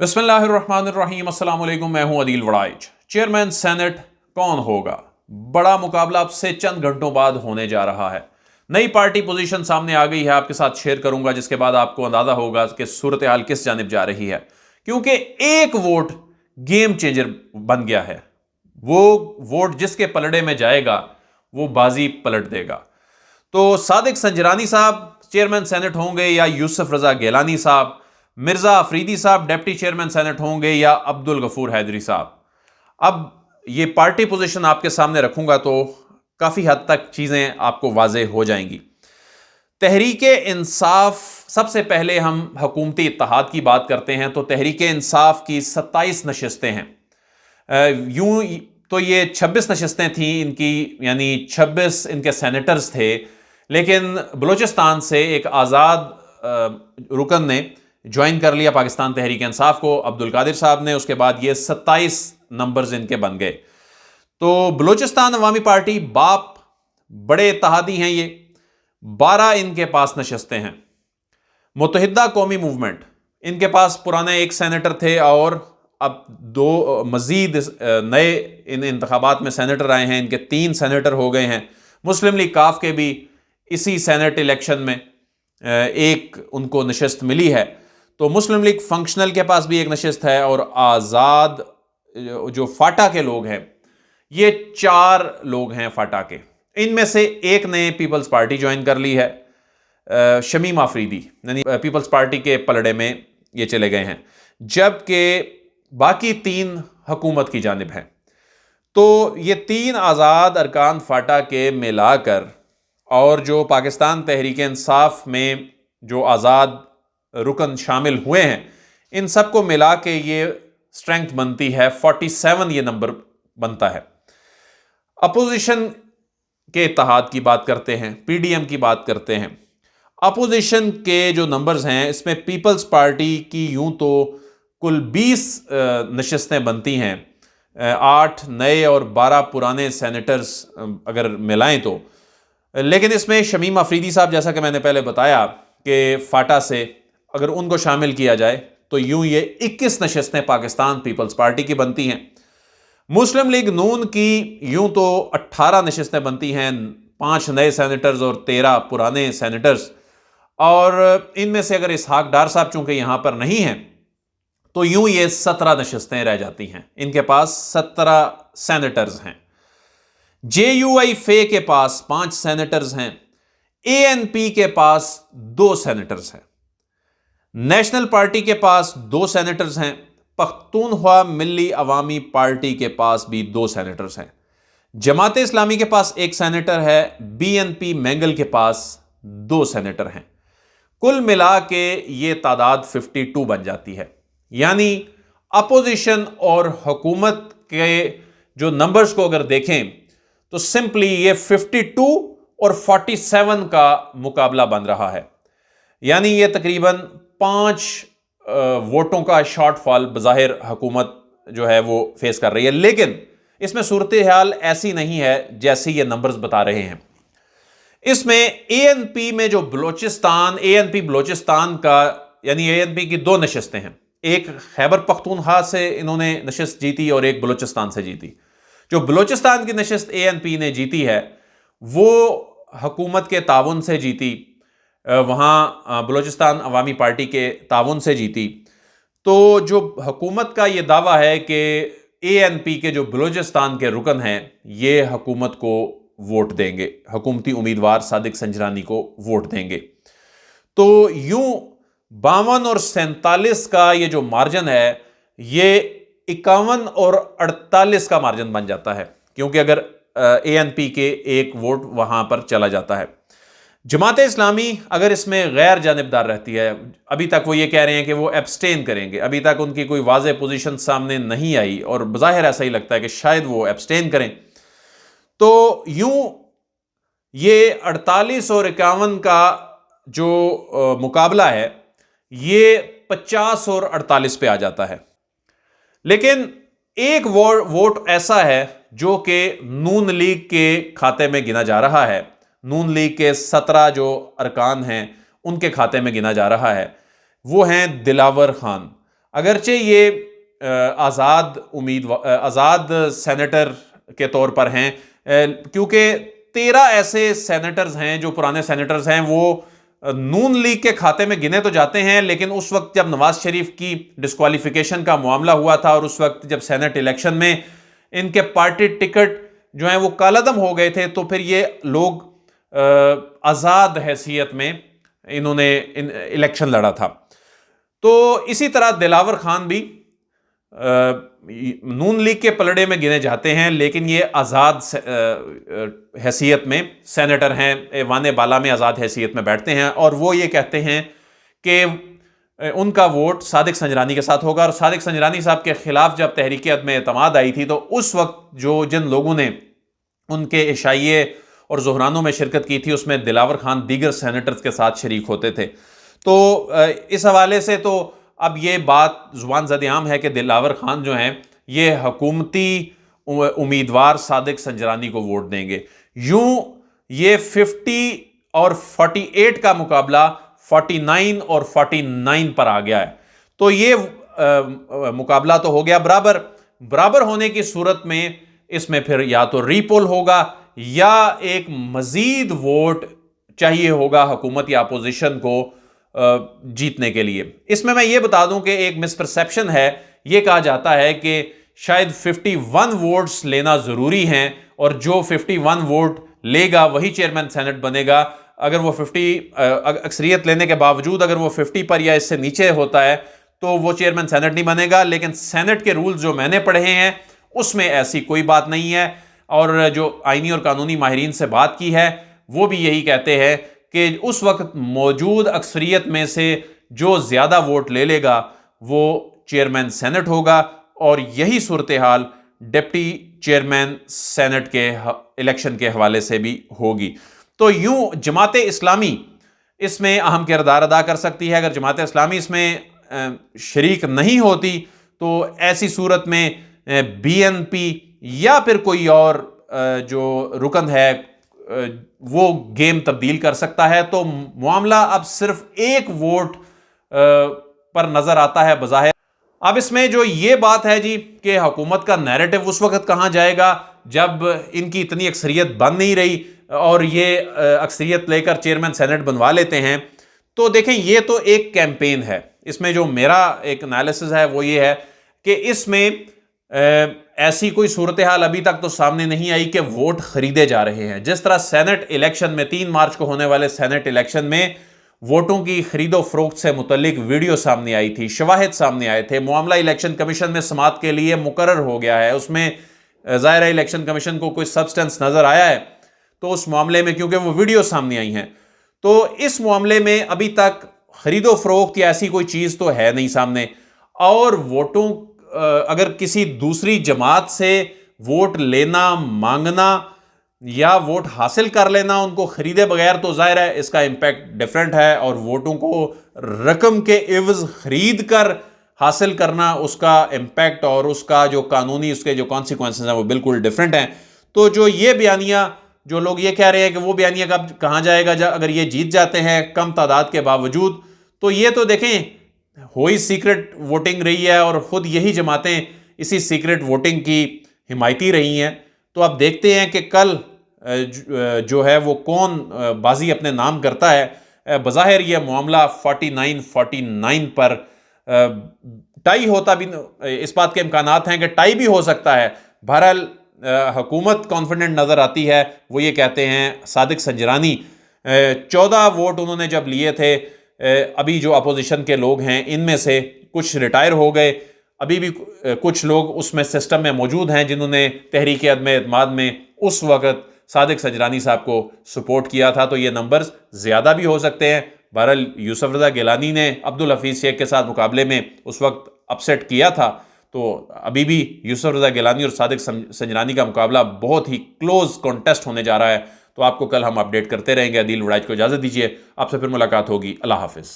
बिस्मिल्लाहिर्रहमानिर्रहीम अस्सलाम वालेकुम। मैं हूं अदील वड़ाइच। चेयरमैन सेनेट कौन होगा? बड़ा मुकाबला अब से चंद घंटों बाद होने जा रहा है। नई पार्टी पोजीशन सामने आ गई है, आपके साथ शेयर करूंगा, जिसके बाद आपको अंदाजा होगा कि सूरत हाल किस जानिब जा रही है। क्योंकि एक वोट गेम चेंजर बन गया है। वो वोट जिसके पलड़े में जाएगा वो बाजी पलट देगा। तो सादिक संजरानी साहब चेयरमैन सेनेट होंगे या यूसुफ रजा गिलानी साहब, मिर्जा अफरीदी साहब डिप्टी चेयरमैन सेनेट होंगे या अब्दुल गफूर हैदरी साहब? अब ये पार्टी पोजीशन आपके सामने रखूंगा तो काफी हद तक चीजें आपको वाज़ेह हो जाएंगी। तहरीके इंसाफ, सबसे पहले हम हुकूमती इत्तेहाद की बात करते हैं तो तहरीके इंसाफ की 27 नशिस्तें हैं। यूं तो ये 26 नशिस्तें थी इनकी, यानी 26 इनके सेनेटर्स थे, लेकिन बलूचिस्तान से एक आज़ाद रुकन ने ज्वाइन कर लिया पाकिस्तान तहरीक इंसाफ को, अब्दुल कादिर साहब ने। उसके बाद ये 27 नंबर्स इनके बन गए। तो बलूचिस्तान अवामी पार्टी बाप, बड़े इत्तेहादी हैं ये। 12 इनके पास नशस्तें हैं। मुत्तहिदा कौमी मूवमेंट, इनके पास पुराने एक सेनेटर थे और अब 2 मजीद नए इन इंतखाबात में सेनेटर आए हैं। इनके 3 सेनेटर हो गए हैं। मुस्लिम लीग काफ के भी इसी सेनेट इलेक्शन में एक उनको नशस्त मिली है। तो मुस्लिम लीग फंक्शनल के पास भी एक नशिस्त है और आज़ाद जो फाटा के लोग हैं, ये 4 लोग हैं फाटा के। इनमें से एक ने पीपल्स पार्टी ज्वाइन कर ली है, शमीम आफरीदी, यानी पीपल्स पार्टी के पलड़े में ये चले गए हैं, जबकि बाकी 3 हुकूमत की जानिब हैं। तो ये 3 आज़ाद अरकान फाटा के मिलाकर और जो पाकिस्तान तहरीक इंसाफ में जो आज़ाद रुकन शामिल हुए हैं, इन सबको मिला के ये स्ट्रेंथ बनती है 47। ये नंबर बनता है। अपोजिशन के इत्तेहाद की बात करते हैं, पीडीएम की बात करते हैं। अपोजिशन के जो नंबर्स हैं, इसमें पीपल्स पार्टी की यूं तो कुल 20 नशिस्तें बनती हैं, 8 नए और 12 पुराने सेनेटर्स अगर मिलाएं तो। लेकिन इसमें शमीम अफरीदी साहब, जैसा कि मैंने पहले बताया कि फाटा से अगर उनको शामिल किया जाए तो यूं ये 21 नशिस्तें पाकिस्तान पीपल्स पार्टी की बनती हैं। मुस्लिम लीग नून की यूं तो 18 नशिस्तें बनती हैं, 5 नए सेनेटर्स और 13 पुराने सेनेटर्स। और इनमें से अगर इसहाक डार साहब चूंकि यहां पर नहीं हैं तो यूं ये 17 नशिस्तें रह जाती हैं। इनके पास 17 सेनेटर्स हैं। JUI फे के पास 5 सेनेटर्स हैं। ANP के पास 2 सेनेटर्स हैं। नेशनल पार्टी के पास 2 सेनेटर्स हैं। पख्तूनख्वा मिल्ली अवामी पार्टी के पास भी 2 सेनेटर्स हैं। जमात इस्लामी के पास 1 सेनेटर है। BNP मैंगल के पास 2 सेनेटर हैं। कुल मिला के ये तादाद 52 बन जाती है। यानी अपोजिशन और हुकूमत के जो नंबर्स को अगर देखें तो सिंपली ये 52 और 47 का मुकाबला बन रहा है। यानी ये तकरीबन 5 वोटों का शॉर्टफॉल बज़ाहिर हुकूमत जो है वो फेस कर रही है। लेकिन इसमें सूरत हाल ऐसी नहीं है जैसी ये नंबर्स बता रहे हैं। इसमें ANP में जो बलोचिस्तान, ANP बलोचिस्तान का, यानी ANP की 2 नशिस्तें हैं। एक खैबर पख्तूनख्वा से इन्होंने नशिस्त जीती और एक बलोचिस्तान से जीती। जो बलोचिस्तान की नशिस्त ANP ने जीती है वो हुकूमत के ताउन से जीती, वहाँ बलूचिस्तान अवामी पार्टी के ताउन से जीती। तो जो हुकूमत का ये दावा है कि ANP के जो बलूचिस्तान के रुकन हैं ये हुकूमत को वोट देंगे, हुकूमती उम्मीदवार सादिक संजरानी को वोट देंगे। तो यूं 52 और 47 का ये जो मार्जिन है ये 51 और 48 का मार्जिन बन जाता है, क्योंकि अगर ANP के एक वोट वहां पर चला जाता है। जमात इस्लामी अगर इसमें गैर जानिबदार रहती है, अभी तक वो ये कह रहे हैं कि वो एब्सटेन करेंगे, अभी तक उनकी कोई वाज़ेह पोजीशन सामने नहीं आई और बज़ाहिर ऐसा ही लगता है कि शायद वो एब्सटेन करें। तो यूं ये 48 और 51 का जो मुकाबला है ये 50 और 48 पे आ जाता है। लेकिन एक वोट ऐसा है जो कि नून लीग के खाते में गिना जा रहा है। नून लीग के 17 जो अरकान हैं उनके खाते में गिना जा रहा है। वो हैं दिलावर खान। अगरचे ये आज़ाद सेनेटर के तौर पर हैं, क्योंकि 13 ऐसे सेनेटर्स हैं जो पुराने सेनेटर्स हैं, वो नून लीग के खाते में गिने तो जाते हैं, लेकिन उस वक्त जब नवाज शरीफ की डिस्क्वालिफिकेशन का मामला हुआ था और उस वक्त जब सेनेट इलेक्शन में इनके पार्टी टिकट जो है वो कालादम हो गए थे, तो फिर ये लोग आज़ाद हैसियत में इन्होंने इलेक्शन लड़ा था। तो इसी तरह दिलावर खान भी नून लीग के पलड़े में गिने जाते हैं, लेकिन ये आज़ाद हैसियत में सेनेटर हैं, ऐवान बाला में आज़ाद हैसियत में बैठते हैं, और वो ये कहते हैं कि उनका वोट सादिक संजरानी के साथ होगा। और सादिक संजरानी साहब के खिलाफ जब तहरीक अदम एतमाद आई थी, तो उस वक्त जिन लोगों ने उनके इशाइये और ज़ुहरानों में शिरकत की थी, उसमें दिलावर खान दीगर सेनेटर्स के साथ शरीक होते थे। तो इस हवाले से तो अब ये बात ज़ुबान ज़द-ए-आम है कि दिलावर खान जो हैं ये हुकूमती उम्मीदवार सादिक संजरानी को वोट देंगे। यूं ये 50 और 48 का मुकाबला 49 और 49 पर आ गया है। तो ये मुकाबला तो हो गया बराबर होने की सूरत में इसमें फिर या तो रीपोल होगा या एक मजीद वोट चाहिए होगा हुकूमत या अपोजिशन को जीतने के लिए। इसमें मैं ये बता दूं कि एक मिसपरसेप्शन है, ये कहा जाता है कि शायद 51 वोट्स लेना ज़रूरी हैं और जो 51 वोट लेगा वही चेयरमैन सेनेट बनेगा। अगर वो 50 अक्सरियत लेने के बावजूद अगर वो 50 पर या इससे नीचे होता है तो वो चेयरमैन सेनेट नहीं बनेगा। लेकिन सेनेट के रूल्स जो मैंने पढ़े हैं उसमें ऐसी कोई बात नहीं है, और जो आईनी और कानूनी माहिरीन से बात की है वो भी यही कहते हैं कि उस वक्त मौजूद अक्सरियत में से जो ज़्यादा वोट ले लेगा वो चेयरमैन सेनेट होगा, और यही सूरत हाल डिप्टी चेयरमैन सेनेट के इलेक्शन के हवाले से भी होगी। तो यूं जमात इस्लामी इसमें अहम किरदार अदा कर सकती है। अगर जमात इस्लामी इसमें शरीक नहीं होती तो ऐसी सूरत में बीएनपी या फिर कोई और जो रुकन है वो गेम तब्दील कर सकता है। तो मामला अब सिर्फ एक वोट पर नजर आता है बज़ाहिर। अब इसमें जो ये बात है जी कि हुकूमत का नैरेटिव उस वक्त कहां जाएगा जब इनकी इतनी अक्सरियत बन नहीं रही और ये अक्सरियत लेकर चेयरमैन सेनेट बनवा लेते हैं। तो देखें, ये तो एक कैंपेन है। इसमें जो मेरा एक एनालिसिस है वो ये है कि इसमें ऐसी कोई सूरत हाल अभी तक तो सामने नहीं आई कि वोट खरीदे जा रहे हैं। जिस तरह सेनेट इलेक्शन में 3 मार्च को होने वाले सेनेट इलेक्शन में वोटों की खरीदो फरोख्त से मुतल्लिक वीडियो सामने आई थी, शवाहिद सामने आए थे, मामला इलेक्शन कमीशन में समाअत के लिए मुकर्रर हो गया है, उसमें ज़ाहिर है इलेक्शन कमीशन को कोई सब्सटेंस नजर आया है, तो उस मामले में क्योंकि वो वीडियो सामने आई हैं, तो इस मामले में अभी तक खरीदो फरोख्त या ऐसी कोई चीज़ तो है नहीं सामने। और वोटों अगर किसी दूसरी जमात से वोट लेना, मांगना या वोट हासिल कर लेना उनको खरीदे बगैर, तो जाहिर है इसका इम्पैक्ट डिफरेंट है। और वोटों को रकम के एवज खरीद कर हासिल करना, उसका इम्पैक्ट और उसका जो कानूनी उसके जो कॉन्सिक्वेंसेस हैं वो बिल्कुल डिफरेंट हैं। तो जो ये बयानिया जो लोग ये कह रहे हैं कि वो बयानिया कब कहाँ जाएगा अगर ये जीत जाते हैं कम तादाद के बावजूद, तो ये तो देखें हो ही सीक्रेट वोटिंग रही है और ख़ुद यही जमातें इसी सीक्रेट वोटिंग की हिमायती रही हैं। तो अब देखते हैं कि कल जो है वो कौन बाजी अपने नाम करता है। बज़ाहिर ये मामला 49-49 पर टाई होता भी, इस बात के इम्कानात हैं कि टाई भी हो सकता है। बहरहाल हुकूमत कॉन्फिडेंट नज़र आती है। वो ये कहते हैं सादिक संजरानी 14 वोट उन्होंने जब लिए थे, अभी जो अपोजिशन के लोग हैं इनमें से कुछ रिटायर हो गए, अभी भी कुछ लोग उसमें सिस्टम में मौजूद हैं जिन्होंने तहरीक अदम एतमाद में उस वक़्त सादिक संजरानी साहब को सपोर्ट किया था। तो ये नंबर्स ज़्यादा भी हो सकते हैं। बहरहाल यूसुफ रज़ा गिलानी ने अब्दुल हफीज़ शेख के साथ मुकाबले में उस वक्त अपसेट किया था, तो अभी भी यूसुफ रज़ा गिलानी और सादिक संजरानी का मुकाबला बहुत ही क्लोज कॉन्टेस्ट होने जा रहा है। तो आपको कल हम अपडेट करते रहेंगे। अदील वड़ाइच को इजाज़त दीजिए, आपसे फिर मुलाकात होगी। अल्लाह हाफिज़।